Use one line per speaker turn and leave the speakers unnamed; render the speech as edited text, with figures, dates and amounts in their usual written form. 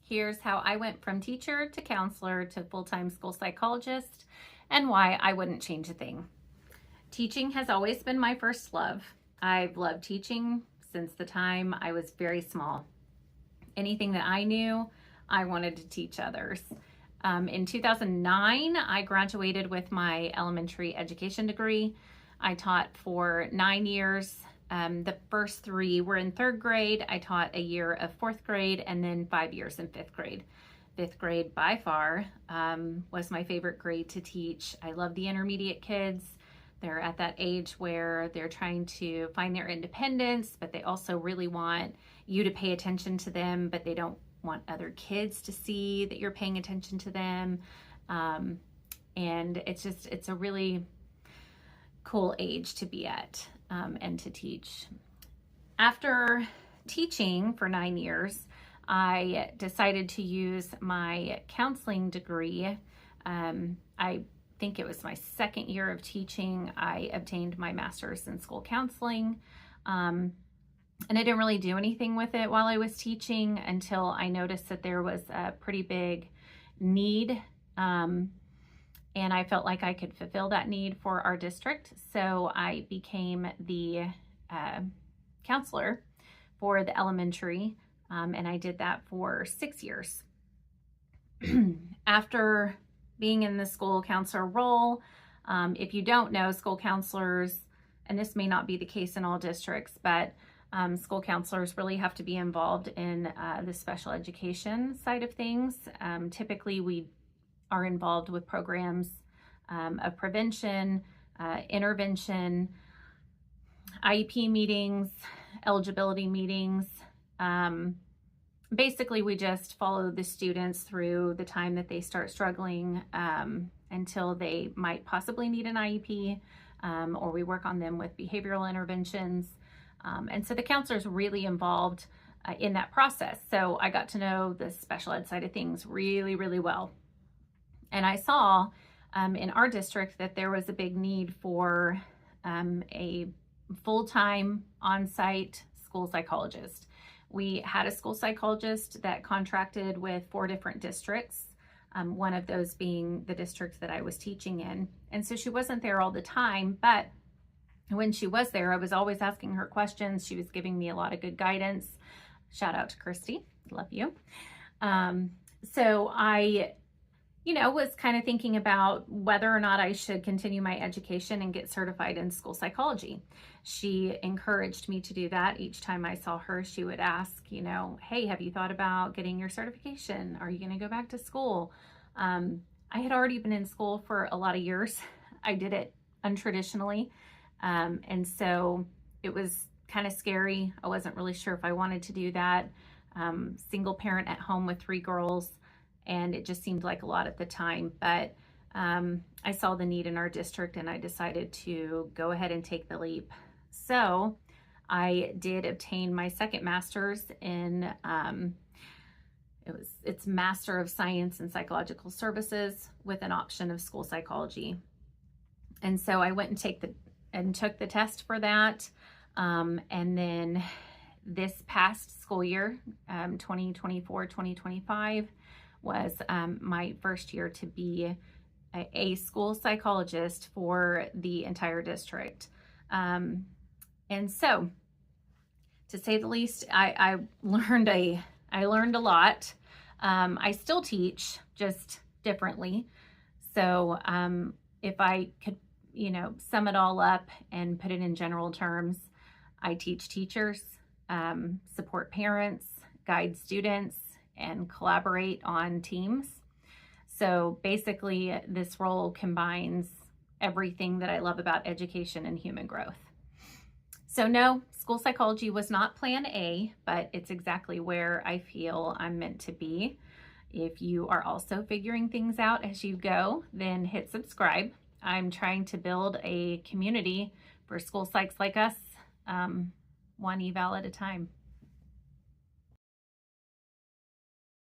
Here's how I went from teacher to counselor to full-time school psychologist and why I wouldn't change a thing. Teaching has always been my first love. I've loved teaching since the time I was very small. Anything that I knew, I wanted to teach others. In 2009, I graduated with my elementary education degree. I taught for 9 years. The first 3 were in 3rd grade. I taught a year of 4th grade and then 5 years in 5th grade. 5th grade by far was my favorite grade to teach. I love the intermediate kids. They're at that age where they're trying to find their independence, but they also really want you to pay attention to them, but they don't want other kids to see that you're paying attention to them. And it's a really cool age to be at and to teach. After teaching for 9 years, I decided to use my counseling degree. I think it was my 2nd year of teaching. I obtained my master's in school counseling. And I didn't really do anything with it while I was teaching until I noticed that there was a pretty big need. And I felt like I could fulfill that need for our district. So I became the counselor for the elementary, and I did that for 6 years. After being in the school counselor role, if you don't know, school counselors, and this may not be the case in all districts, but school counselors really have to be involved in the special education side of things. Typically, we are involved with programs of prevention, intervention, IEP meetings, eligibility meetings. Basically, we just follow the students through the time that they start struggling until they might possibly need an IEP, or we work on them with behavioral interventions. And so the counselor's really involved in that process. So I got to know the special ed side of things really, really well. And I saw in our district that there was a big need for a full-time on-site school psychologist. We had a school psychologist that contracted with 4 different districts, one of those being the district that I was teaching in. And so she wasn't there all the time, but when she was there, I was always asking her questions. She was giving me a lot of good guidance. Shout out to Christy, love you. So I, was kind of thinking about whether or not I should continue my education and get certified in school psychology. She encouraged me to do that. Each time I saw her, she would ask, hey, have you thought about getting your certification? Are you going to go back to school? I had already been in school for a lot of years. I did it untraditionally. And so it was kind of scary. I wasn't really sure if I wanted to do that. Single parent at home with 3 girls, and it just seemed like a lot at the time. But I saw the need in our district, and I decided to go ahead and take the leap. So I did obtain my 2nd master's in, it's Master of Science in Psychological Services with an option of school psychology. And so I went and took the test for that. And then this past school year, 2024-2025, was my first year to be a school psychologist for the entire district. And so, to say the least, I learned a lot. I still teach, just differently. So if I could sum it all up and put it in general terms, I teach teachers, support parents, guide students, and collaborate on teams. So basically, this role combines everything that I love about education and human growth. So no, school psychology was not plan A, but it's exactly where I feel I'm meant to be. If you are also figuring things out as you go, then hit subscribe. I'm trying to build a community for school psychs like us, one eval at a time.